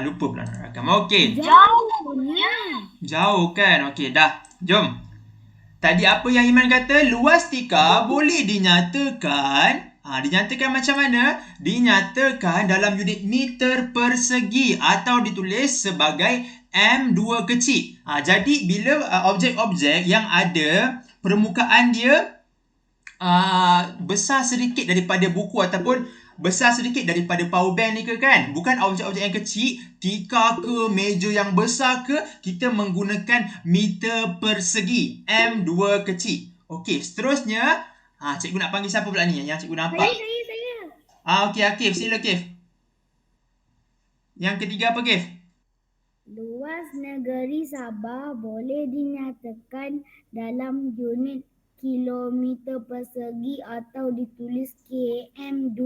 Lupa pula nak rakam. Okey. Jauhnya. Jauh kan? Okey, dah. Jom. Tadi apa yang Iman kata? Luas tika boleh dinyatakan. Dinyatakan macam mana? Dinyatakan dalam unit meter persegi atau ditulis sebagai M2 kecil. Jadi bila objek-objek yang ada permukaan dia besar sedikit daripada buku ataupun besar sedikit daripada power bank ni ke kan, bukan objek-objek yang kecil, tika ke meja yang besar ke, kita menggunakan meter persegi M2 kecil. Okey, seterusnya cikgu nak panggil siapa pula ni yang cikgu nampak? Saya. Okey, Akif, sila Akif. Yang ketiga apa Akif? Luas negeri Sabah boleh dinyatakan dalam unit kilometer persegi atau ditulis km2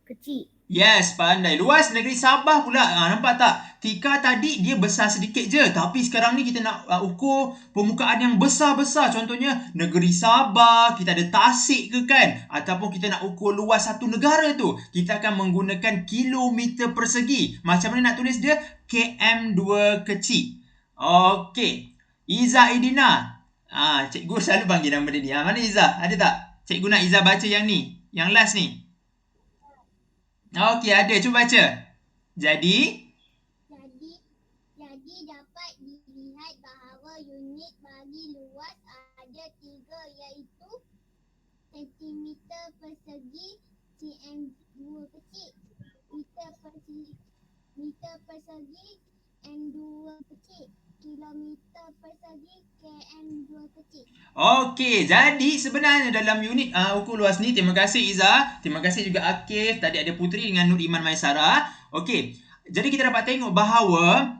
kecil. Yes, pandai. Luas negeri Sabah pula. Nampak tak? Tika tadi dia besar sedikit je. Tapi sekarang ni kita nak ukur permukaan yang besar-besar. Contohnya negeri Sabah. Kita ada Tasik ke kan? Ataupun kita nak ukur luas satu negara tu. Kita akan menggunakan kilometer persegi. Macam mana nak tulis dia? KM2 kecil. Okey. Iza Idina. Cikgu selalu panggil nama dia ni. Mana Iza? Ada tak? Cikgu nak Iza baca yang ni. Yang last ni. Okey, ada. Cuba baca. Jadi dapat dilihat bahawa unit bagi luas ada tiga iaitu sentimeter persegi, cm2 kecil, meter persegi, m2 kecil, kilometer persegi, km2 kecil. Okey, jadi sebenarnya dalam unit ukur luas ni, terima kasih Iza, terima kasih juga Akif, tadi ada Putri dengan Nur Iman Maisara. Okey, jadi kita dapat tengok bahawa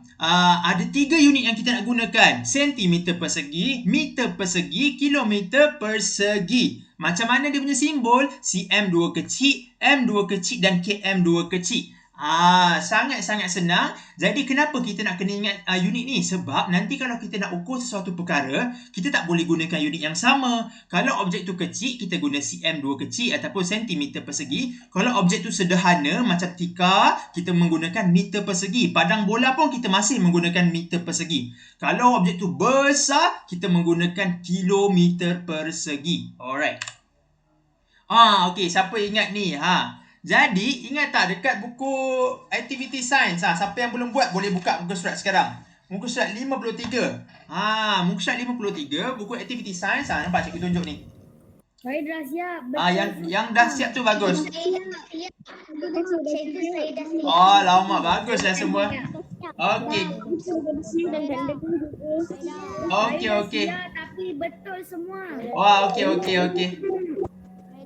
ada tiga unit yang kita nak gunakan. Sentimeter persegi, meter persegi, kilometer persegi. Macam mana dia punya simbol? cm2 kecil, m2 kecil dan km2 kecil. Sangat-sangat senang. Jadi kenapa kita nak kena ingat unit ni? Sebab nanti kalau kita nak ukur sesuatu perkara, kita tak boleh gunakan unit yang sama. Kalau objek tu kecil, kita guna cm2 kecil ataupun sentimeter persegi. Kalau objek tu sederhana macam tika, kita menggunakan meter persegi. Padang bola pun kita masih menggunakan meter persegi. Kalau objek tu besar, kita menggunakan kilometer persegi. Alright. Okey, siapa ingat ni? Jadi, ingat tak dekat buku Activity Science? Siapa yang belum buat boleh buka muka surat sekarang. Muka surat 53. Muka surat 53, buku Activity Science. Nampak cikgu tunjuk ni. Saya dah siap. Yang dah siap tu bagus. Saya dah siap. Lama baguslah semua. Okey. Okey. Tapi betul semua. Okey.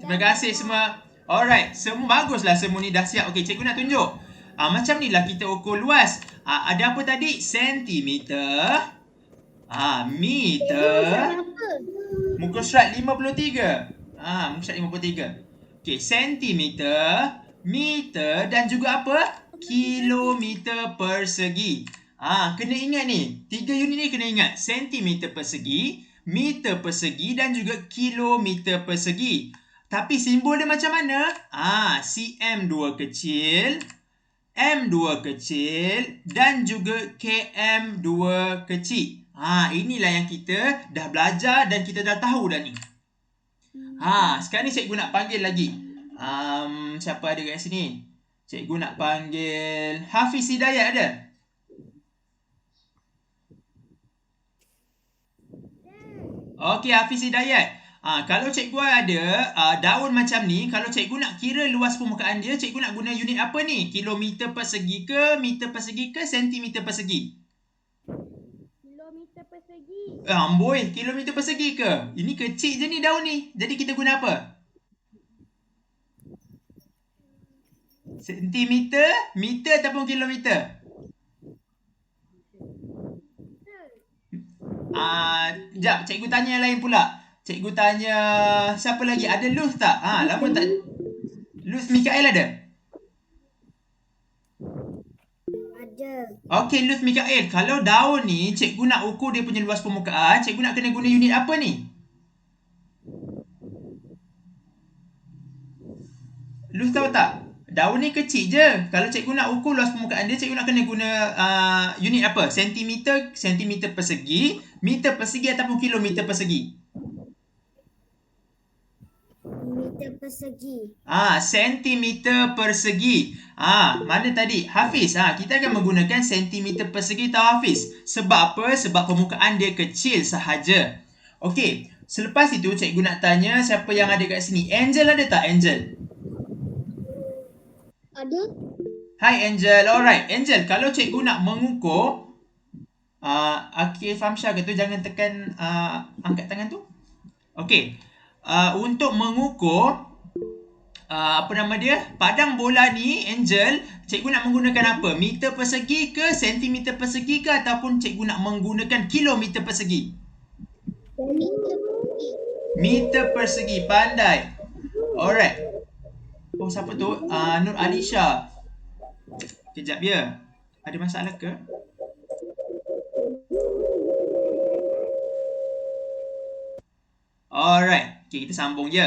Terima kasih semua. Alright, semua baguslah semua ni dah siap. Okey, cikgu nak tunjuk. Macam ni lah kita ukur luas. Ada apa tadi? Sentimeter. Meter. Muka surat 53. Muka surat 53. Okey, sentimeter, meter dan juga apa? Kilometer persegi. Kena ingat ni. Tiga unit ni kena ingat. Sentimeter persegi, meter persegi dan juga kilometer persegi. Tapi simbol dia macam mana? cm2 kecil, m2 kecil dan juga km2 kecil. Inilah yang kita dah belajar dan kita dah tahu dah ni. Sekarang ni cikgu nak panggil lagi. Siapa ada kat sini? Cikgu nak panggil Hafiz Hidayat ada? Okey, Hafiz Hidayat. Kalau cikgu ada daun macam ni, kalau cikgu nak kira luas permukaan dia, cikgu nak guna unit apa ni? Kilometer persegi ke, meter persegi ke, sentimeter persegi? Kilometer persegi. Amboi, kilometer persegi ke? Ini kecil je ni daun ni. Jadi kita guna apa? Sentimeter, meter ataupun kilometer? Sekejap, cikgu tanya yang lain pula. Cikgu tanya siapa lagi? Ada Luz tak? Lama tak. Luz Mikael ada? Ada. Okey, Luz Mikael. Kalau daun ni cikgu nak ukur dia punya luas permukaan, cikgu nak kena guna unit apa ni? Luz tahu tak? Daun ni kecil je. Kalau cikgu nak ukur luas permukaan dia, cikgu nak kena guna unit apa? Sentimeter, sentimeter persegi, meter persegi ataupun kilometer persegi? Meter persegi. Sentimeter persegi. Mana tadi? Hafiz. Kita akan menggunakan sentimeter persegi tau Hafiz. Sebab apa? Sebab permukaan dia kecil sahaja. Okey. Selepas itu, cikgu nak tanya siapa yang ada kat sini. Angel ada tak? Angel? Ada? Hai Angel. Alright. Angel, kalau cikgu nak mengukur Akif Famsyah ke tu, jangan tekan angkat tangan tu. Okey. Untuk mengukur apa nama dia? Padang bola ni, Angel, cikgu nak menggunakan apa? Meter persegi ke, sentimeter persegi ke, ataupun cikgu nak menggunakan kilometer persegi? Meter persegi. Pandai. Alright. Oh, siapa tu? Nur Alisha. Kejap ya. Ada masalah ke? Alright. Okay, kita sambung je.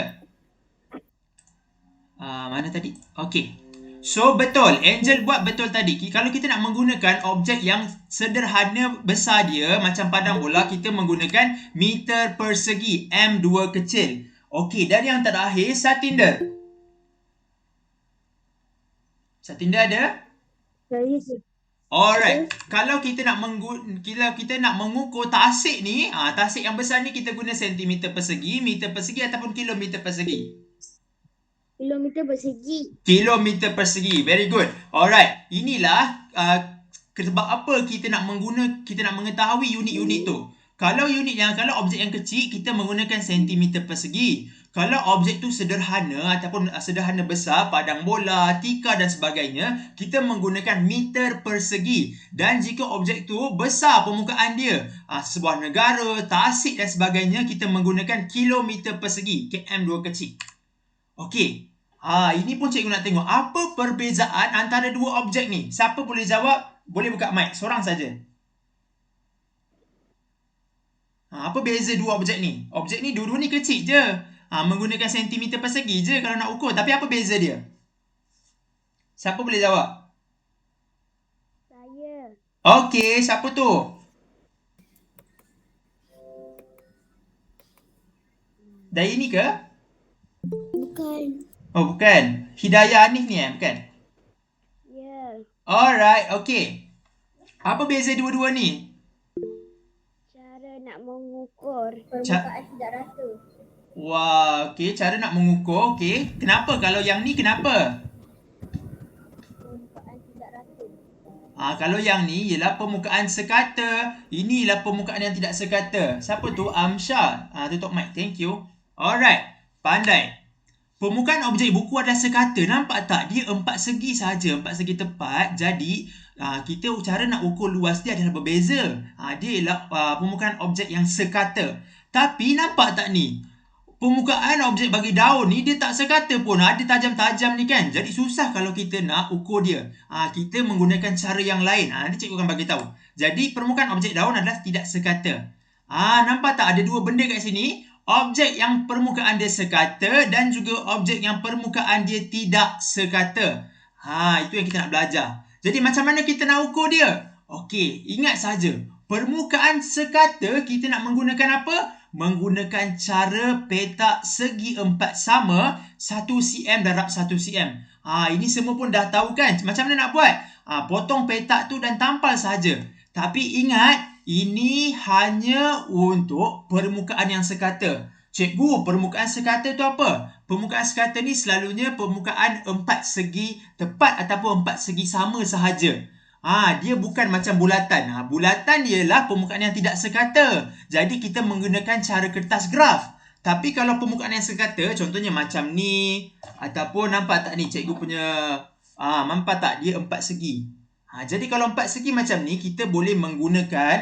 Mana tadi? Okay. So, betul. Angel buat betul tadi. Kalau kita nak menggunakan objek yang sederhana besar dia, macam padang bola, kita menggunakan meter persegi. M2 kecil. Okay, dan yang terakhir, Satinder. Satinder ada? Saya Alright. Kalau kita nak mengukur tasik ni, tasik yang besar ni kita guna sentimeter persegi, meter persegi ataupun kilometer persegi? kilometer persegi. Kilometer persegi. Very good. Alright. Inilah sebab apa kita nak mengetahui unit-unit tu. Kalau objek yang kecil, kita menggunakan sentimeter persegi. Kalau objek tu sederhana ataupun sederhana besar, padang bola, tika dan sebagainya, kita menggunakan meter persegi. Dan jika objek tu besar permukaan dia, sebuah negara, tasik dan sebagainya, kita menggunakan kilometer persegi, km2 kecil. Okey. Ini pun cikgu nak tengok apa perbezaan antara dua objek ni. Siapa boleh jawab? Boleh buka mic, seorang saja. Apa beza dua objek ni? Objek ni dua-dua ni kecil je. Menggunakan sentimeter persegi je kalau nak ukur. Tapi apa beza dia? Siapa boleh jawab? Saya. Okey, siapa tu? Dari ni ke? Bukan. Oh, bukan. Hidayah Anif ni bukan? Ya. Alright, okey. Apa beza dua-dua ni? Cara nak mengukur permukaan tidak rata. Wah, okey. Cara nak mengukur, okey. Kenapa? Kalau yang ni, kenapa? Permukaan tidak rata. Kalau yang ni ialah permukaan sekata. Ini ialah permukaan yang tidak sekata. Siapa tu? Amsyah. Tutup mic. Thank you. Alright. Pandai. Permukaan objek buku adalah sekata. Nampak tak? Dia 4 segi saja, 4 segi tepat. Jadi, kita cara nak ukur luas dia adalah berbeza. Dia ialah permukaan objek yang sekata. Tapi nampak tak ni? Permukaan objek bagi daun ni dia tak sekata pun. Ada tajam-tajam ni kan. Jadi susah kalau kita nak ukur dia. Kita menggunakan cara yang lain. Nanti cikgu akan bagi tahu. Jadi permukaan objek daun adalah tidak sekata. Nampak tak ada dua benda kat sini? Objek yang permukaan dia sekata dan juga objek yang permukaan dia tidak sekata. Itu yang kita nak belajar. Jadi macam mana kita nak ukur dia? Okey, ingat saja. Permukaan sekata kita nak menggunakan apa? Menggunakan cara petak segi 4 sama 1 cm darab 1 cm. Ini semua pun dah tahu kan? Macam mana nak buat? Potong petak tu dan tampal saja. Tapi ingat, ini hanya untuk permukaan yang sekata. Cikgu, permukaan sekata tu apa? Permukaan sekata ni selalunya permukaan 4 segi tepat ataupun 4 segi sama sahaja. Dia bukan macam bulatan. Bulatan ialah permukaan yang tidak sekata. Jadi kita menggunakan cara kertas graf. Tapi kalau permukaan yang sekata, contohnya macam ni, ataupun nampak tak ni cikgu punya, nampak tak dia 4 segi. Jadi kalau 4 segi macam ni, kita boleh menggunakan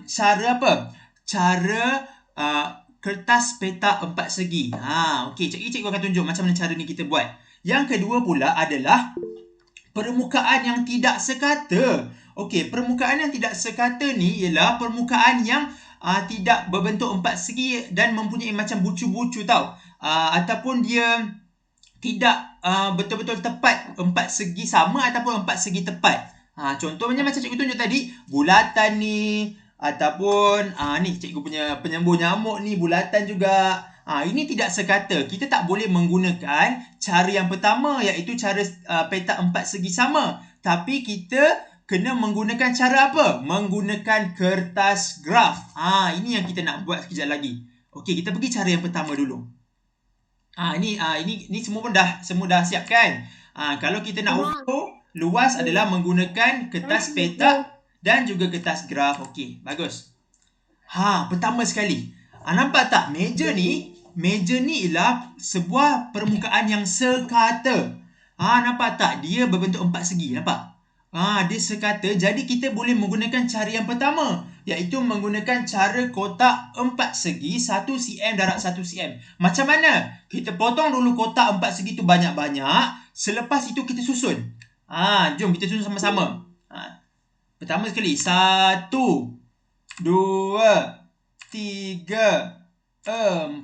cara apa? Cara kertas petak 4 segi. Okey, cikgu akan tunjuk macam mana cara ni kita buat. Yang kedua pula adalah permukaan yang tidak sekata. Okey, permukaan yang tidak sekata ni ialah permukaan yang tidak berbentuk 4 segi dan mempunyai macam bucu-bucu tau. Ataupun dia tidak betul-betul tepat 4 segi sama ataupun 4 segi tepat. Contohnya macam cikgu tunjuk tadi, bulatan ni ataupun ni cikgu punya penyembuh nyamuk ni bulatan juga. Ini tidak sekata. Kita tak boleh menggunakan cara yang pertama iaitu cara petak 4 segi sama. Tapi kita kena menggunakan cara apa? Menggunakan kertas graf. Ini yang kita nak buat sekejap lagi. Okey, kita pergi cara yang pertama dulu. Ini semua pun dah siap kan? Kalau kita nak ukur luas adalah menggunakan kertas petak dan juga kertas graf. Okey, bagus. Pertama sekali. Nampak tak meja ni? Meja ni ialah sebuah permukaan yang sekata. Nampak tak? Dia berbentuk 4 segi. Nampak? Dia sekata. Jadi kita boleh menggunakan cara yang pertama, iaitu menggunakan cara kotak 4 segi 1 cm darab 1 cm. Macam mana? Kita potong dulu kotak 4 segi tu banyak-banyak. Selepas itu kita susun. Jom kita susun sama-sama. Pertama sekali. 1, 2, 3, 4,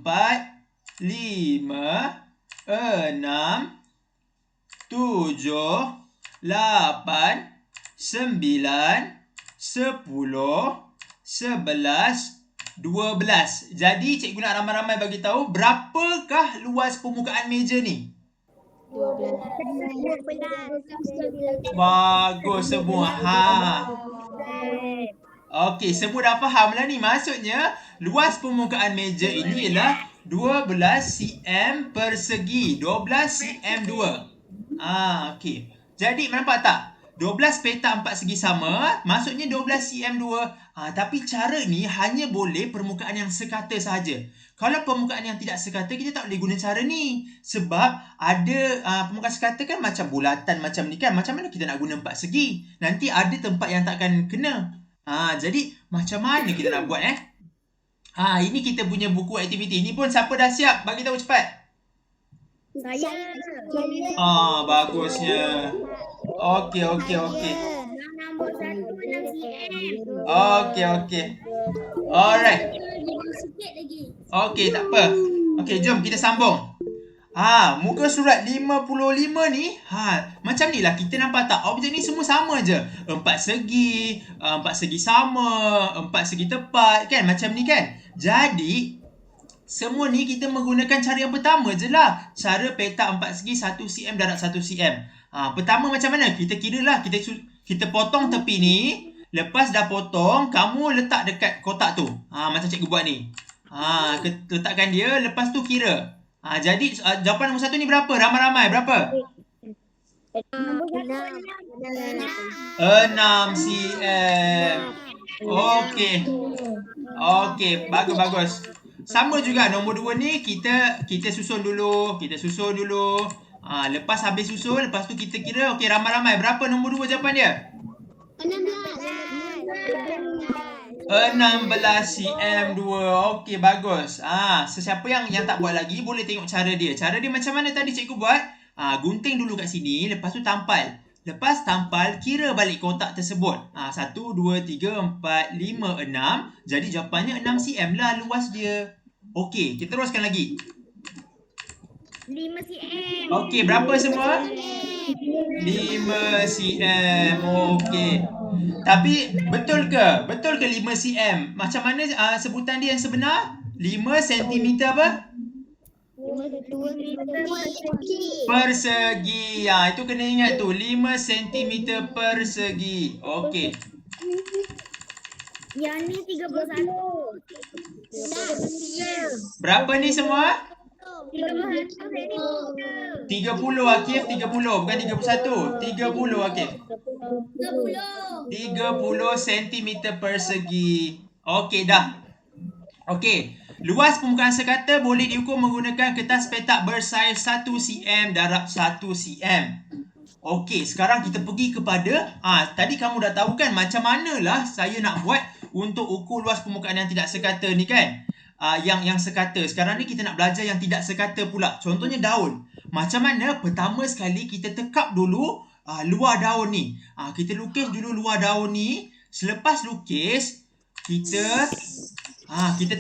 5, 6, 7, 8, 9, 10, 11, 12. Jadi cikgu nak ramai-ramai bagi tahu berapakah luas permukaan meja ni? 12. Bagus semua. Okey, semua dah faham lah ni. Maksudnya luas permukaan meja ini ialah 12 cm persegi. 12 cm 2. Okey. Jadi nampak tak? 12 petak 4 segi sama, maksudnya 12 cm 2. Tapi cara ni hanya boleh permukaan yang sekata sahaja. Kalau permukaan yang tidak sekata, kita tak boleh guna cara ni. Sebab ada permukaan sekata kan macam bulatan macam ni kan. Macam mana kita nak guna 4 segi? Nanti ada tempat yang takkan kena. Jadi macam mana kita nak buat ini kita punya buku aktiviti. Ni pun siapa dah siap? Bagi tahu cepat. Saya. Bagusnya. Okey. Nombor 1 6 cm. Okey. Alright. Sikit lagi. Okey, tak apa. Okey, jom kita sambung. Muka surat 55 ni, macam ni lah kita nampak tak? Objek ni semua sama je. 4 segi, 4 segi sama, 4 segi tepat, kan? Macam ni kan? Jadi, semua ni kita menggunakan cara yang pertama je lah. Cara petak 4 segi 1 cm darab 1 cm. Pertama macam mana? Kita kira lah. Kita potong tepi ni. Lepas dah potong, kamu letak dekat kotak tu. Macam cikgu buat ni. Letakkan dia, lepas tu kira. Jadi jawapan nombor 1 ni berapa? Ramai-ramai berapa? 6 cm. Okey, bagus. Sama juga nombor 2 ni kita susun dulu. Lepas habis susun, lepas tu kita kira. Okey, ramai-ramai berapa nombor 2 jawapan dia? 16 cm 2. Okey, bagus. Sesiapa yang tak buat lagi boleh tengok cara dia. Cara dia macam mana tadi cikgu buat? Gunting dulu kat sini, lepas tu tampal. Lepas tampal, kira balik kotak tersebut. 1, 2, 3, 4, 5, 6. Jadi jawapannya 6 cm lah luas dia. Okey, kita teruskan lagi. 5 cm. Okey, berapa semua? 5 cm. Okey. Tapi betul ke? Betul ke 5 cm? Macam mana sebutan dia yang sebenar? 5 cm apa? Persegi. Itu kena ingat tu. 5 cm persegi. Okey. Yang ni 31. Berapa ni semua? 30 Akif, 30. Bukan 31. 30 Akif. 30 cm persegi. Okey dah. Okey. Luas permukaan sekata boleh diukur menggunakan kertas petak bersaiz 1 cm darab 1 cm. Okey, sekarang kita pergi kepada tadi kamu dah tahu kan macam manalah saya nak buat untuk ukur luas permukaan yang tidak sekata ni kan? Yang sekata. Sekarang ni kita nak belajar yang tidak sekata pula. Contohnya daun. Macam mana? Pertama sekali kita tekap dulu luar daun ni. Kita lukis dulu luar daun ni. Selepas lukis, kita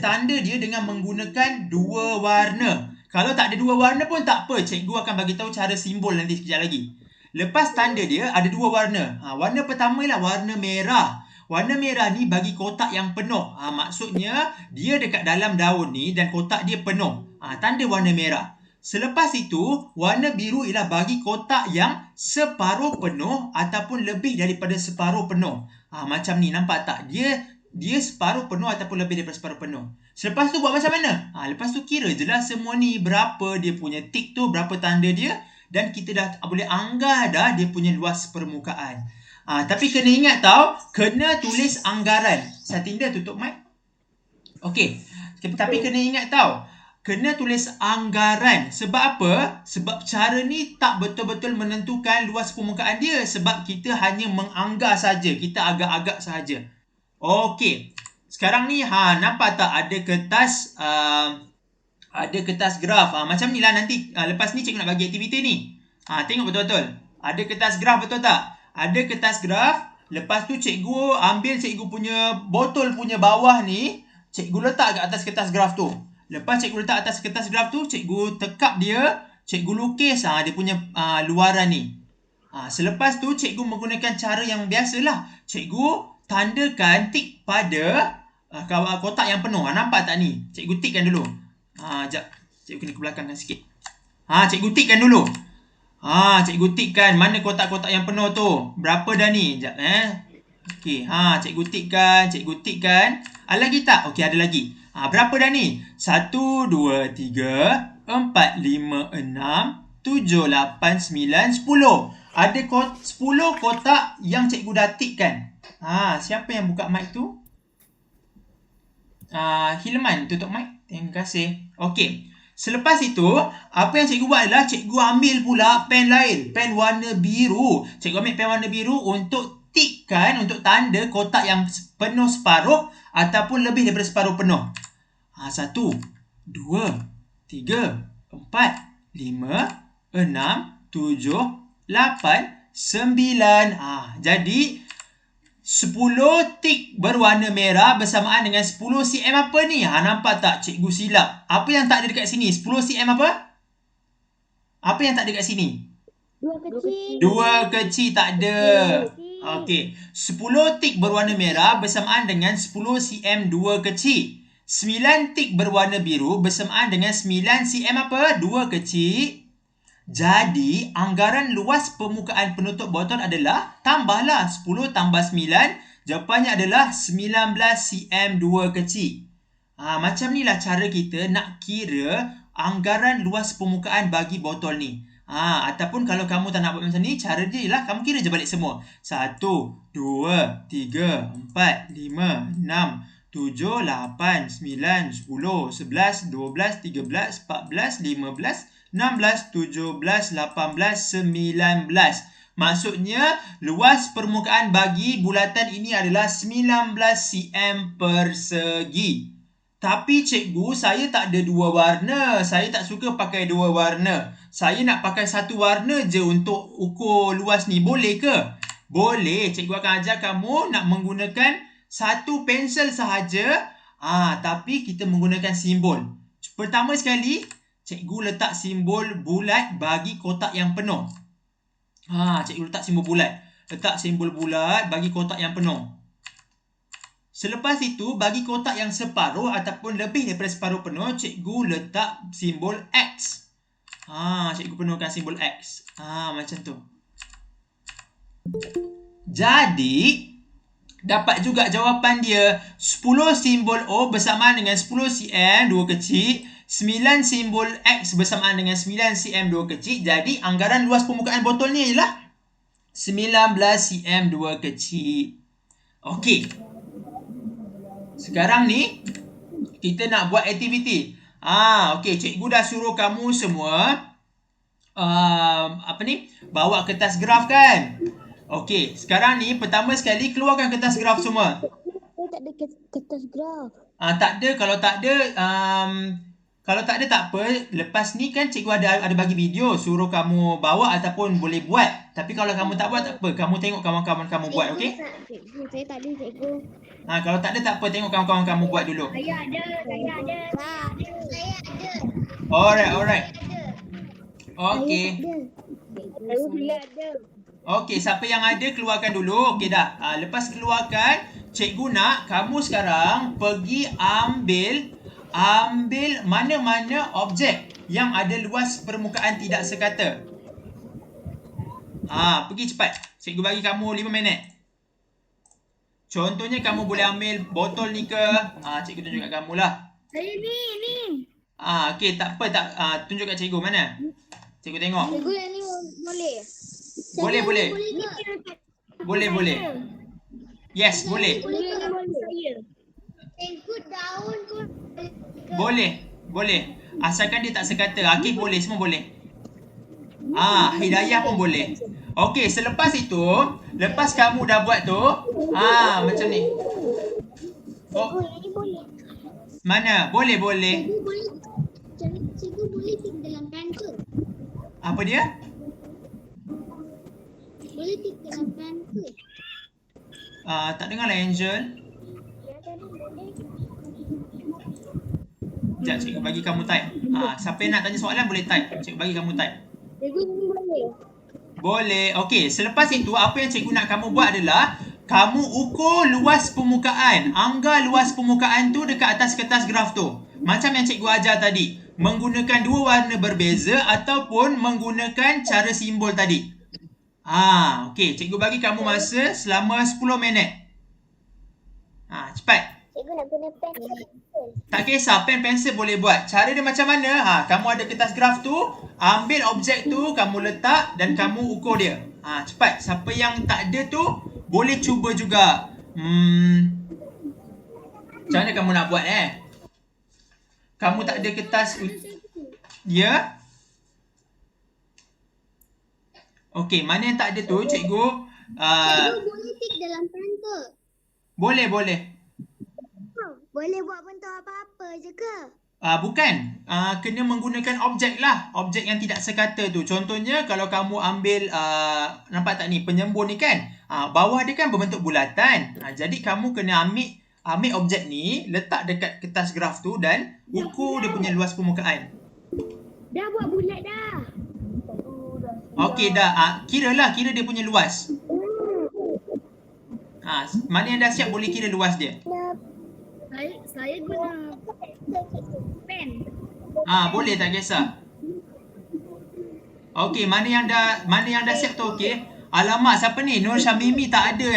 tanda dia dengan menggunakan 2 warna. Kalau tak ada dua warna pun tak apa. Cikgu akan bagi tahu cara simbol nanti sekejap lagi. Lepas tanda dia ada dua warna. Warna pertama ialah warna merah. Warna merah ni bagi kotak yang penuh. Maksudnya dia dekat dalam daun ni dan kotak dia penuh. Tanda warna merah. Selepas itu, warna biru ialah bagi kotak yang separuh penuh ataupun lebih daripada separuh penuh. Macam ni, nampak tak? Dia separuh penuh ataupun lebih daripada separuh penuh. Selepas tu buat macam mana? Lepas tu kira je lah semua ni berapa dia punya tick tu, berapa tanda dia, dan kita dah boleh anggar dah dia punya luas permukaan. Tapi kena ingat tau, kena tulis anggaran. Satinda tutup mic. Okey. Tapi kena ingat tau, kena tulis anggaran. Sebab apa? Sebab cara ni tak betul-betul menentukan luas permukaan dia. Sebab kita hanya menganggar saja. Kita agak-agak sahaja. Okey. Sekarang ni nampak tak ada kertas graf. Macam ni lah nanti lepas ni cikgu nak bagi aktiviti ni. Tengok betul-betul. Ada kertas graf, betul tak? Ada kertas graf. Lepas tu cikgu ambil cikgu punya botol punya bawah ni, cikgu letak kat atas kertas graf tu. Lepas cikgu letak atas kertas graf tu, cikgu tekap dia, cikgu lukis dia punya luaran ni. Selepas tu cikgu menggunakan cara yang biasalah. Cikgu tandakan tik pada kotak yang penuh. Nampak tak ni? Cikgu tikkan dulu. Sekejap. Cikgu kena ke belakangkan sikit. Cikgu tikkan dulu. Cikgu tikkan mana kotak-kotak yang penuh tu. Berapa dah ni? Sekejap Okey, cikgu tikkan. Ada lagi tak? Okey, ada lagi. Berapa dah ni? 1, 2, 3, 4, 5, 6, 7, 8, 9, 10. Ada 10 kotak yang cikgu dah tikkan. Siapa yang buka mic tu? Hilman, tutup mic. Terima kasih. Okey. Selepas itu, apa yang cikgu buat adalah cikgu ambil pula pen lain. Pen warna biru. Cikgu ambil pen warna biru untuk tikkan, untuk tanda kotak yang penuh separuh ataupun lebih daripada separuh penuh. 1, 2, 3, 4, 5, 6, 7, 8, 9. Jadi 10 tik berwarna merah bersamaan dengan 10 cm apa ni? Nampak tak? Cikgu silap. Apa yang tak ada dekat sini? 10 cm apa? Apa yang tak ada dekat sini? 2 kecil tak ada. Okey. 10 tik berwarna merah bersamaan dengan 10 cm 2 kecil. 9 tik berwarna biru bersamaan dengan 9 cm apa? 2 kecil. Jadi, anggaran luas permukaan penutup botol adalah, tambahlah 10 tambah 9. Jawapannya adalah 19 cm 2 kecil. Macam ni lah cara kita nak kira anggaran luas permukaan bagi botol ni. Ataupun kalau kamu tak nak buat macam ni, cara dia ialah kamu kira je balik semua. 1, 2, 3, 4, 5, 6, 7, 8, 9, 10, 11, 12, 13, 14, 15, 16, 17, 18, 19. Maksudnya, luas permukaan bagi bulatan ini adalah 19 cm persegi. Tapi cikgu, saya tak ada dua warna. Saya tak suka pakai dua warna. Saya nak pakai satu warna je untuk ukur luas ni. Boleh ke? Boleh. Cikgu akan ajar kamu nak menggunakan satu pensel sahaja. Tapi kita menggunakan simbol. Pertama sekali, cikgu letak simbol bulat bagi kotak yang penuh. Cikgu letak simbol bulat. Letak simbol bulat bagi kotak yang penuh. Selepas itu, bagi kotak yang separuh ataupun lebih daripada separuh penuh, cikgu letak simbol X. Cikgu penuhkan simbol X. Macam tu. Jadi, dapat juga jawapan dia. 10 simbol O bersamaan dengan 10 cm 2 kecil. 9 simbol X bersamaan dengan 9 cm 2 kecil. Jadi, anggaran luas permukaan botol ni ialah 19 cm 2 kecil. Okey. Sekarang ni, kita nak buat aktiviti. Okey, cikgu dah suruh kamu semua bawa kertas graf kan? Okey, sekarang ni pertama sekali keluarkan kertas graf semua. Tak ada kertas graf. Tak ada, kalau tak ada tak apa. Lepas ni kan cikgu ada bagi video suruh kamu bawa ataupun boleh buat. Tapi kalau kamu tak buat tak apa, kamu tengok kawan-kawan kamu buat, okey? Saya tak ada, cikgu. Kalau tak ada tak apa, tengok kawan-kawan kamu buat dulu. Saya ada. Saya ada. Alright. Ada. Okey. Saya pula ada. Okey, siapa yang ada keluarkan dulu. Okey dah. Lepas keluarkan, cikgu nak kamu sekarang pergi ambil mana-mana objek yang ada luas permukaan tidak sekata. Pergi cepat. Cikgu bagi kamu 5 minit. Contohnya kamu boleh ambil botol ni ke. Cikgu tunjuk kat kamu lah. Saya ni. Okey, tak apa. Tunjuk kat cikgu mana. Cikgu tengok. Cikgu yang ni boleh. Boleh. Boleh. Yes, boleh. Boleh ke? Saya. Cikgu daun pun Boleh. Asalkan dia tak sekata. Akif boleh, semua boleh. Hidayah pun boleh. Okey, selepas itu, lepas kamu dah buat tu, macam ni. Cikgu yang ni boleh. Mana? Boleh. Cikgu boleh tik dalam pen ke? Apa dia? Boleh tik dalam pen ke? Tak dengar lah Angel. Ya tadi boleh. Sekejap, cikgu bagi kamu type. Siapa yang nak tanya soalan boleh type. Cikgu bagi kamu type. Cikgu ni boleh. Boleh. Okey, selepas itu apa yang cikgu nak kamu buat adalah kamu ukur luas permukaan. Anggar luas permukaan tu dekat atas kertas graf tu. Macam yang cikgu ajar tadi. Menggunakan dua warna berbeza ataupun menggunakan cara simbol tadi. Okey, cikgu bagi kamu masa selama 10 minit. Cepat. Cikgu nak guna pen ke? Tak kisah, pen pensel boleh buat. Cara dia macam mana? Kamu ada kertas graf tu, ambil objek tu, kamu letak dan kamu ukur dia. Cepat. Siapa yang tak ada tu, boleh cuba juga. Macam mana kamu nak buat Kamu tak ada kertas. Ya? Okey, mana yang tak ada tu, cikgu? Cikgu boleh tik dalam pen ke? Boleh. Boleh buat bentuk apa-apa je ke? Bukan. Kena menggunakan objek lah. Objek yang tidak sekata tu. Contohnya kalau kamu ambil, nampak tak ni, penyembur ni kan? Bawah dia kan berbentuk bulatan. Jadi kamu kena ambil objek ni, letak dekat kertas graf tu dan ukur dia punya luas permukaan. Dah buat bulat dah. Okey dah. Kira dia punya luas. Mana yang dah siap boleh kira luas dia. Saya guna pen. Boleh, tak kisah. Okey, mana yang dah siap tu okey. Alamak, siapa ni? Nur Syamimi tak ada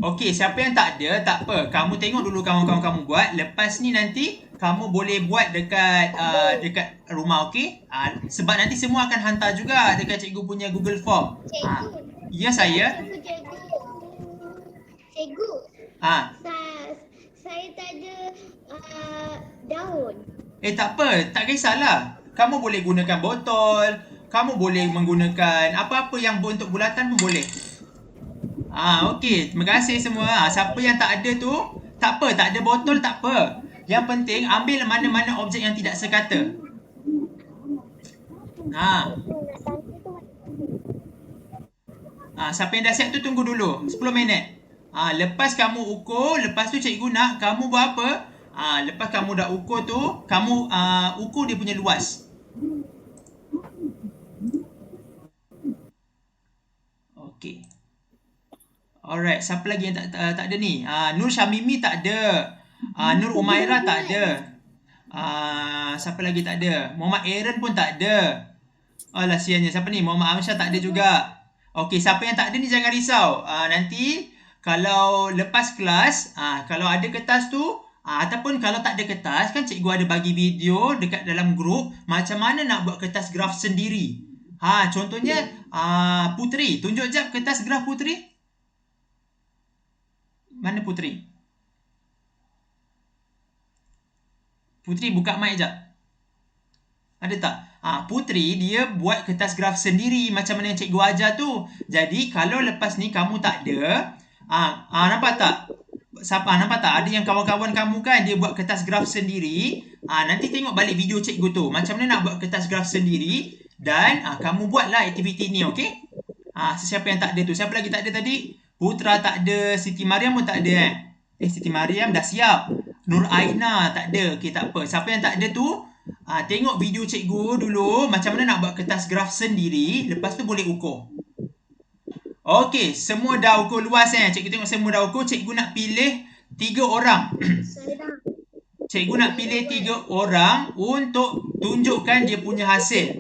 Okey, siapa yang tak ada, tak apa. Kamu tengok dulu kawan-kawan kamu buat. Lepas ni nanti kamu boleh buat dekat rumah, okey? Sebab nanti semua akan hantar juga dekat cikgu punya Google Form. Ya saya. Cikgu. Saya tak ada daun. Tak apa, tak kisahlah. Kamu boleh gunakan botol, kamu boleh menggunakan apa-apa yang bentuk bulatan pun boleh. Okey, terima kasih semua. Siapa yang tak ada tu, tak apa, tak ada botol tak apa. Yang penting ambil mana-mana objek yang tidak sekata. Siapa yang dah siap tu tunggu dulu 10 minit. Lepas kamu ukur, lepas tu cikgu nak kamu buat apa? Lepas kamu dah ukur tu, kamu ukur dia punya luas. Okey. Alright, siapa lagi yang tak ada ni? Nur Syamimi tak ada. Nur Umairah tak ada. Siapa lagi tak ada? Muhammad Aaron pun tak ada. Alah, siannya. Siapa ni? Muhammad Amsyar tak ada juga. Okey, siapa yang tak ada ni jangan risau. Nanti kalau lepas kelas, kalau ada kertas tu, ataupun kalau tak ada kertas, kan cikgu ada bagi video dekat dalam grup macam mana nak buat kertas graf sendiri. Contohnya Putri, tunjuk jap kertas graf Putri. Mana Putri? Putri buka mic jap. Ada tak? Putri dia buat kertas graf sendiri macam mana yang cikgu ajar tu. Jadi kalau lepas ni kamu tak ada, nampak tak? Nampak tak? Ada yang kawan-kawan kamu kan dia buat kertas graf sendiri. Nanti tengok balik video cikgu tu. Macam mana nak buat kertas graf sendiri. Dan kamu buatlah aktiviti ni, okey? Siapa yang tak ada tu? Siapa lagi tak ada tadi? Putra tak ada. Siti Mariam pun tak ada Siti Mariam dah siap. Nur Aina tak ada. Okey, tak apa. Siapa yang tak ada tu, Tengok video cikgu dulu macam mana nak buat kertas graf sendiri. Lepas tu boleh ukur. Okey, semua dah ukur luas Cikgu tengok semua dah ukur. Cikgu nak pilih 3 orang. Saya dah. Cikgu nak pilih 3 orang untuk tunjukkan dia punya hasil.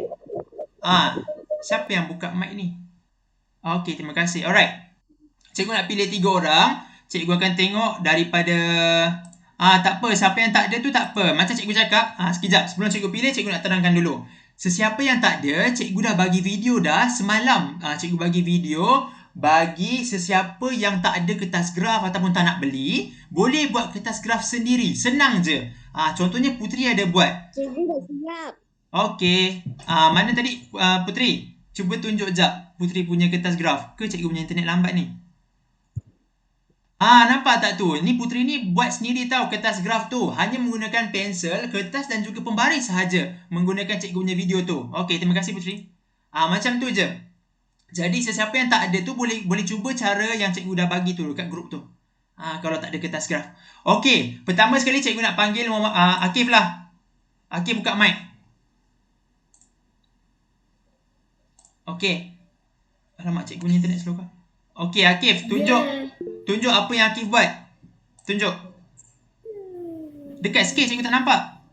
Siapa yang buka mic ni? Okey, terima kasih. Alright. Cikgu nak pilih 3 orang. Cikgu akan tengok daripada tak apa, siapa yang tak ada tu tak apa. Macam cikgu cakap, sekejap sebelum cikgu pilih, cikgu nak terangkan dulu. Sesiapa yang tak ada, cikgu dah bagi video dah semalam. Cikgu bagi video bagi sesiapa yang tak ada kertas graf ataupun tak nak beli, boleh buat kertas graf sendiri. Senang je. Contohnya Putri ada buat. Cikgu dah siap. Okey. Mana tadi Putri? Cuba tunjuk jap Putri punya kertas graf. Ke cikgu punya internet lambat ni? Nampak tak tu? Ni Putri ni buat sendiri tau kertas graf tu. Hanya menggunakan pensel, kertas dan juga pembaris sahaja. Menggunakan cikgu punya video tu. Okey, terima kasih Putri. Macam tu je. Jadi sesiapa yang tak ada tu boleh cuba cara yang cikgu dah bagi tu dekat grup tu. Kalau tak ada kertas graf. Okey, pertama sekali cikgu nak panggil Akif lah. Akif buka mic. Okey. Alamak, cikgu punya internet slow kah? Okey, Akif, tunjuk apa yang Akif buat. Tunjuk. Dekat sikit cikgu tak nampak.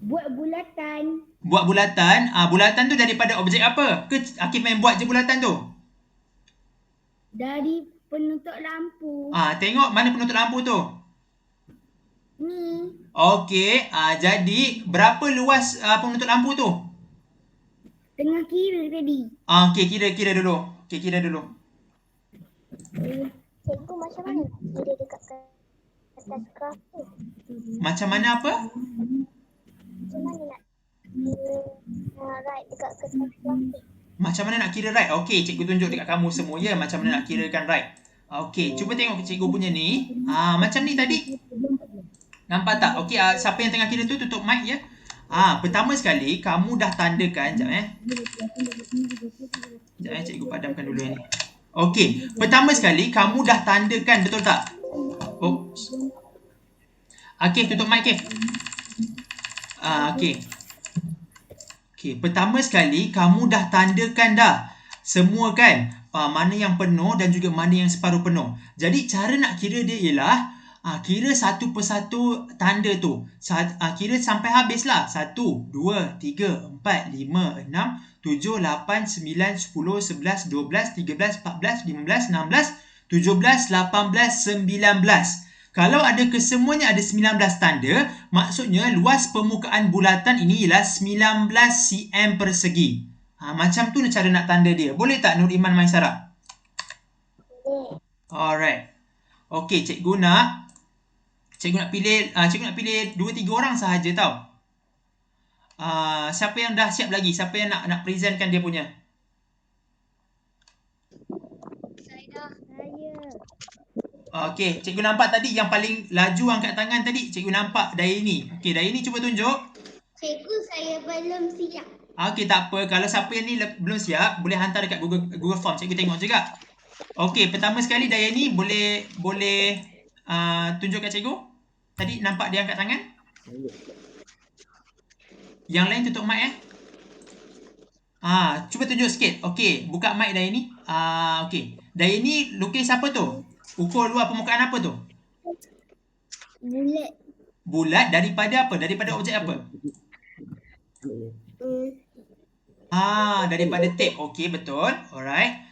Buat bulatan. Buat bulatan. Bulatan tu daripada objek apa? Ke Akif main buat je bulatan tu? Dari penutup lampu. Tengok mana penutup lampu tu. Ni. Okey. Jadi berapa luas penutup lampu tu? Tengah kira tadi. Okey, kira dulu. Kira dulu. Cikgu macam mana kira dekat kertas graf tu? Macam mana apa? Macam mana nak kira right dekat kertas graf tu? Macam mana nak kira right? Okey, cikgu tunjuk dekat kamu semua ya. Macam mana nak kirakan right. Okey, cuba tengok cikgu punya ni. Macam ni tadi. Nampak tak? Okey, siapa yang tengah kira tu tutup mic ya. Pertama sekali kamu dah tandakan. Sekejap cikgu padamkan dulu yang ni. Okey, pertama sekali kamu dah tandakan, betul tak? Akif, tutup mic Akif. Okey, pertama sekali kamu dah tandakan dah semua kan? Mana yang penuh dan juga mana yang separuh penuh. Jadi cara nak kira dia ialah kira satu persatu tanda tu. Kira sampai habis lah. 1, 2, 3, 4, 5, 6, 7, 8, 9, 10, 11, 12, 13, 14, 15, 16, 17, 18, 19. Kalau ada kesemuanya ada 19 tanda, maksudnya luas permukaan bulatan ini ialah 19 cm persegi. Macam tu cara nak tanda dia. Boleh tak Nur Iman Maisara? Boleh. Alright. Okey, cikgu nak pilih 2-3 orang sahaja tau. Siapa yang dah siap lagi? Siapa yang nak presentkan dia punya? Saya. Okey, cikgu nampak tadi yang paling laju angkat tangan tadi. Cikgu nampak Dayani. Okey, Dayani cuba tunjuk. Cikgu, saya belum siap. Okey, tak apa. Kalau siapa yang ni belum siap, boleh hantar dekat Google Form. Cikgu tengok juga. Okey, pertama sekali Dayani boleh tunjuk kat cikgu. Tadi nampak dia angkat tangan? Yang lain tutup mic cuba tunjuk sikit. Okey, buka mic Dayani. Okey. Dayani lukis apa tu? Ukur luar permukaan apa tu? Bulat. Bulat daripada apa? Daripada objek apa? Daripada tape. Okey, betul. Alright.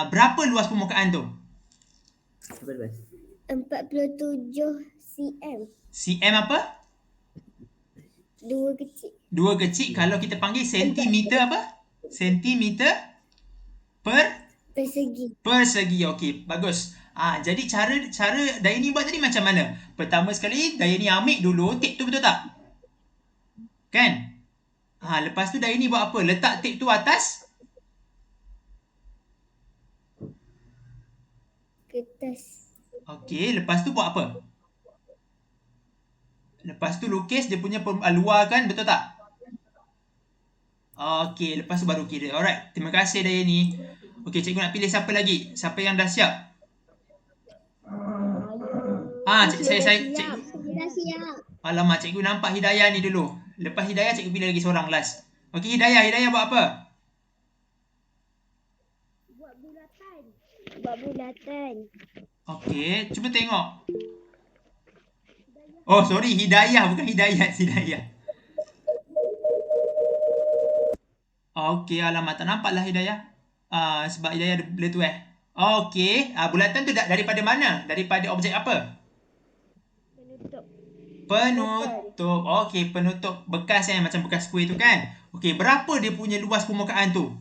Berapa luas permukaan tu? 47 cm. cm apa? 2 kecil. 2 kecil. Kalau kita panggil sentimeter apa? Sentimeter Persegi. persegi. Okey, bagus. Jadi cara Dayani buat tadi macam mana? Pertama sekali Dayani ambil dulu tape tu, betul tak? Kan? Lepas tu Dayani buat apa? Letak tape tu atas Kertas. Okey, lepas tu buat apa? Lepas tu lukis dia punya luar kan, betul tak? Okey, lepas tu baru kira. Alright, terima kasih Dayani. Okey, cikgu nak pilih siapa lagi? Siapa yang dah siap? Saya Dah siap. Alamak, cikgu nampak Hidayah ni dulu. Lepas Hidayah, cikgu pilih lagi seorang last. Okey, Hidayah. Hidayah buat apa? Buat bulatan. Buat bulatan. Okey, cuba tengok. Oh, sorry. Hidayah, bukan Hidayat. Hidayah. Okey, alamak. Tak nampak lah Hidayah. Sebab Hidayah ada blur tu Okey, bulatan tu daripada mana? Daripada objek apa? Penutup. Penutup. Okey, penutup bekas macam bekas kuih tu kan. Okey, berapa dia punya luas permukaan tu?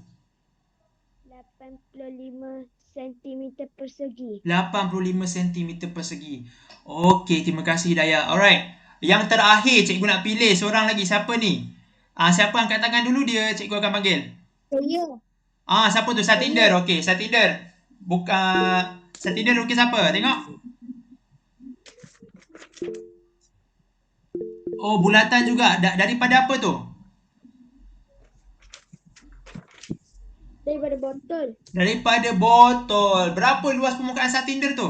85 cm persegi. 85 cm persegi. Okey, terima kasih Hidayah. Alright. Yang terakhir cikgu nak pilih seorang lagi. Siapa ni? Siapa angkat tangan dulu dia cikgu akan panggil. Saya. Siapa tu? Satinder. Okey, Satinder. Satinder lukis apa? Tengok. Oh, bulatan juga. Daripada apa tu? Daripada botol. Daripada botol. Berapa luas permukaan Satinder tu?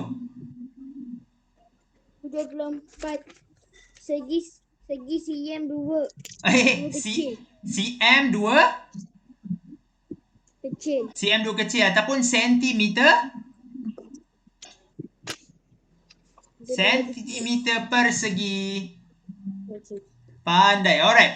24 segi cm 2. cm 2? Kecil. cm 2 kecil ataupun sentimeter? Sentimeter persegi. Pandai. Alright.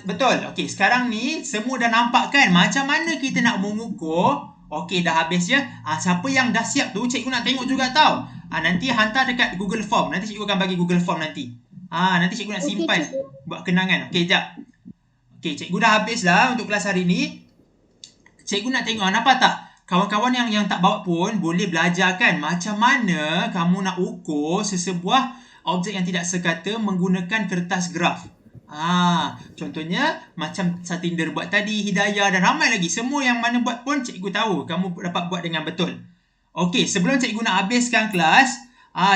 Betul. Okey, sekarang ni semua dah nampak kan macam mana kita nak mengukur. Okey, dah habis ya. Siapa yang dah siap tu, cikgu nak tengok juga tau. Nanti hantar dekat Google Form. Nanti cikgu akan bagi Google Form nanti. Nanti cikgu nak simpan buat kenangan. Okey, jap. Okey, cikgu dah habis lah untuk kelas hari ni. Cikgu nak tengok, nampak tak? Kawan-kawan yang tak bawa pun boleh belajar kan macam mana kamu nak ukur sesebuah objek yang tidak sekata menggunakan kertas graf. Contohnya macam Satinder buat tadi, Hidayah dan ramai lagi. Semua yang mana buat pun cikgu tahu kamu dapat buat dengan betul. Okey, sebelum cikgu nak habiskan kelas,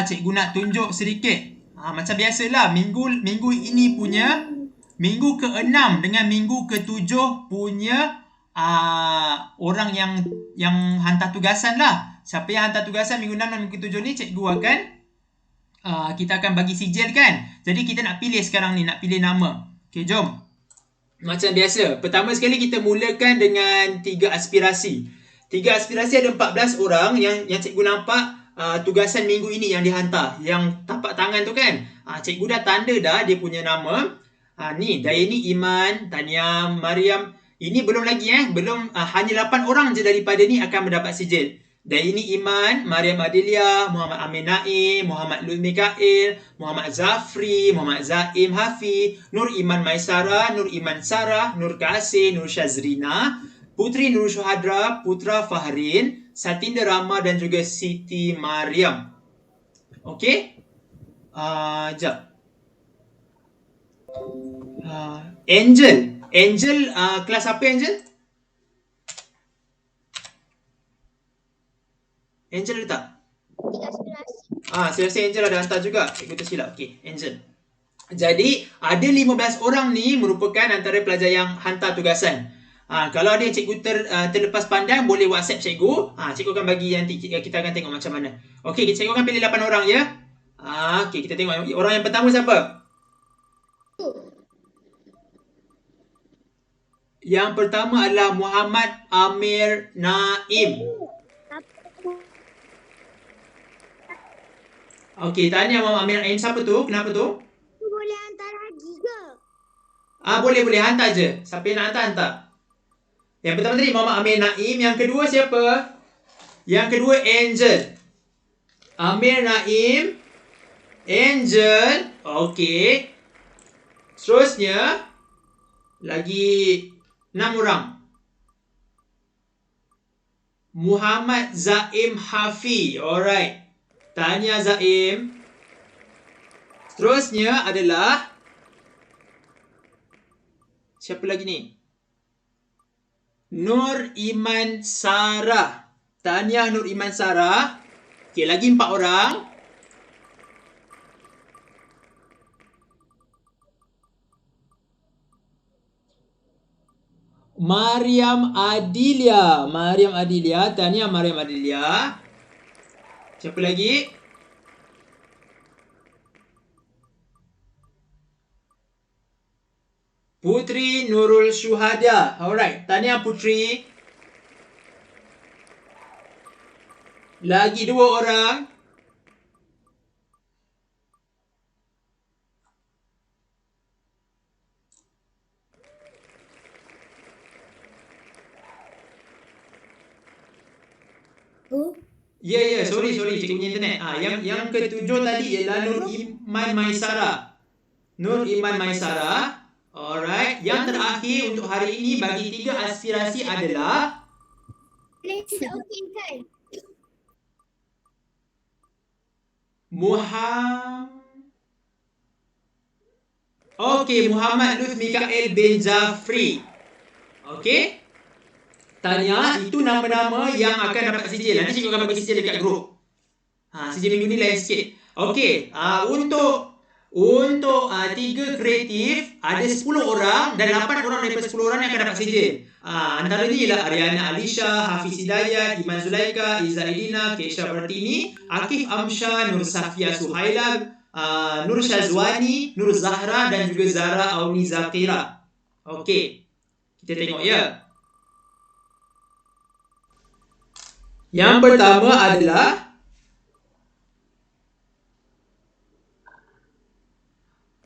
cikgu nak tunjuk sedikit. Macam biasalah, minggu ini punya minggu ke-6 dengan minggu ke-7 punya orang yang hantar tugasan lah. Siapa yang hantar tugasan minggu 6 dan minggu 7 ni, cikgu akan kita akan bagi sijil kan. Jadi kita nak pilih sekarang ni, nak pilih nama. Okey, jom. Macam biasa, pertama sekali kita mulakan dengan 3 aspirasi. 3 aspirasi ada 14 orang yang cikgu nampak tugasan minggu ini yang dihantar. Yang tapak tangan tu kan. Cikgu dah tanda dah dia punya nama. Ni, Dayani, Iman, Tania, Mariam. Ini belum lagi belum, hanya 8 orang je daripada ni akan mendapat sijil. Dayani Iman, Mariam Adilia, Muhammad Amir Naim, Muhammad Lui Mikail, Muhammad Zafri, Muhammad Zaim Hafi, Nur Iman Maisara, Nur Iman Sarah, Nur Kasih, Nur Syazrina, Putri Nur Syuhadra, Putra Fahrin, Satinder Rahma dan juga Siti Mariam. Okey? Jap. Angel, kelas apa Angel? Angel ada tak? 3 aspirasi. Saya rasa Angel ada hantar juga. Cikgu tersilap. Okey, Angel. Jadi, ada 15 orang ni merupakan antara pelajar yang hantar tugasan. Kalau ada yang cikgu terlepas pandang, boleh WhatsApp cikgu. Cikgu akan bagi nanti. Kita akan tengok macam mana. Okey, cikgu akan pilih 8 orang ya. Okey, kita tengok. Orang yang pertama siapa? Yang pertama adalah Muhammad Amir Naim. Okey, tanya Muhammad Amir Naim. Siapa tu? Kenapa tu? Boleh hantar lagi ke? Boleh. Hantar je. Siapa yang nak hantar? Yang pertama tadi Muhammad Amir Naim. Yang kedua siapa? Yang kedua Angel. Amir Naim. Angel. Okey. Seterusnya. Lagi 6 orang. Muhammad Zaim Hafi. Alright. Tanya Zaim. Seterusnya adalah siapa lagi ni? Nur Iman Sarah. Tanya Nur Iman Sarah. Okey, lagi 4 orang. Mariam Adilia. Tanya Mariam Adilia. Siapa lagi? Putri Nurul Syuhada. Alright, tahniah Putri. Lagi 2 orang. Ya, sorry cikgu punya internet. Yang ketujuh tadi ialah Nur Iman Maisara. Nur Iman Maisara. Alright, yang terakhir untuk hari ini bagi 3 aspirasi adalah Muhammad Lutf Mikael bin Zafri. Okey. Tanya, itu nama-nama yang akan dapat sijil. Nanti cikgu akan bagi sijil dekat grup. Sijil minggu ni lain sikit. Okey, untuk 3 kreatif ada 10 orang dan 8 orang daripada 10 orang yang akan dapat sijil. Antara ni ialah Ariana Alisha, Hafiz Hidayat, Iman Zulaika, Iza Edina, Kesha Bertini, Akif Amsha, Nur Safia Suhaila, Nur Syazwani, Nur Zahra dan juga Zara Auni Zakira. Okey. Kita tengok ya. Yang pertama adalah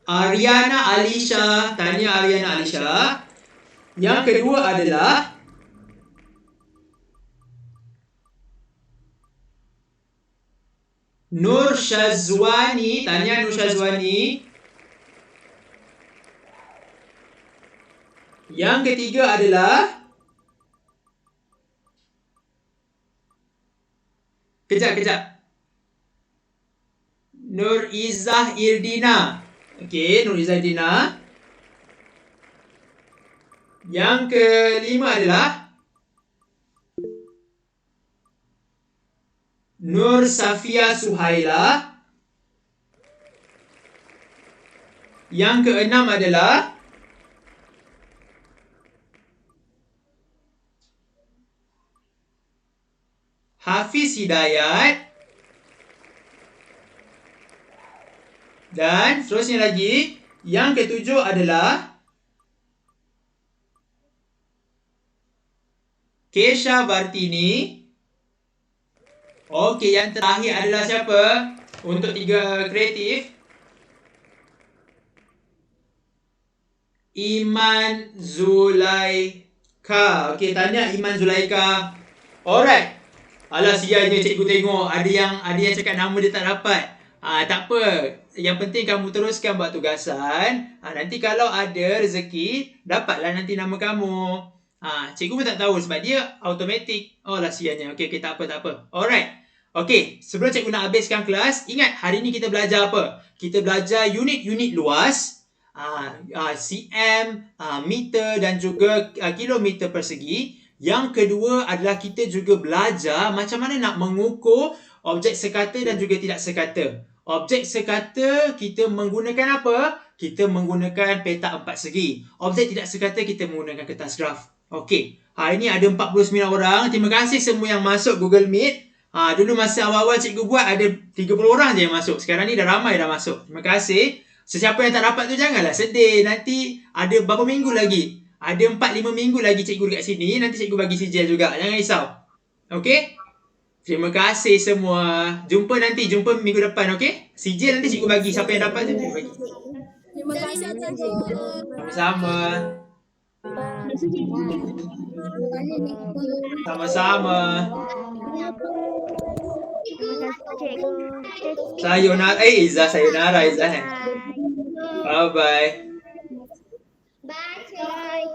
Ariana Alisha. Tahniah Ariana Alisha. Yang kedua adalah Nur Syazwani. Tahniah Nur Syazwani. Yang ketiga adalah Kejap. Nur Izzah Irdina. Okey, Nur Izzah Irdina. Yang kelima adalah Nur Safia Suhaila. Yang keenam adalah Hafiz Hidayat. Dan seterusnya lagi, yang ketujuh adalah Kesha Bartini. Okey, yang terakhir adalah siapa? Untuk 3 kreatif, Iman Zulaika. Okey, tanya Iman Zulaika. Alright. Alah, sialnya cikgu tengok ada yang cakap nama dia tak dapat. Tak apa. Yang penting kamu teruskan buat tugasan. Nanti kalau ada rezeki, dapatlah nanti nama kamu. Cikgu pun tak tahu sebab dia automatik. Oh lah, sialnya. Okey, tak apa. Alright. Okey, sebelum cikgu nak habiskan kelas, ingat hari ni kita belajar apa? Kita belajar unit-unit luas, cm, meter dan juga kilometer persegi. Yang kedua adalah kita juga belajar macam mana nak mengukur objek sekata dan juga tidak sekata. Objek sekata kita menggunakan apa? Kita menggunakan peta 4 segi. Objek tidak sekata kita menggunakan kertas graf. Okey, hari ni ada 49 orang. Terima kasih semua yang masuk Google Meet. Dulu masa awal-awal cikgu buat ada 30 orang je yang masuk. Sekarang ni dah ramai dah masuk. Terima kasih. Sesiapa yang tak dapat tu janganlah sedih. Nanti ada berapa minggu lagi? Ada 4-5 minggu lagi cikgu dekat sini. Nanti cikgu bagi sijil juga. Jangan risau. Okey? Terima kasih semua. Jumpa minggu depan, okey? Sijil nanti cikgu bagi. Siapa yang dapat tu cikgu bagi. Terima kasih cikgu. Sama-sama. Sama-sama. Terima kasih cikgu. Sayonara. Izzah, sayonara Izzah. Bye-bye.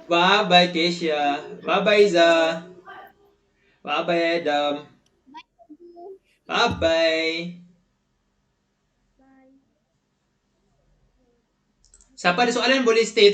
Bye-bye Kesha. Bye-bye Izzah. Bye-bye Adam. Bye-bye. Siapa ada soalan boleh stay.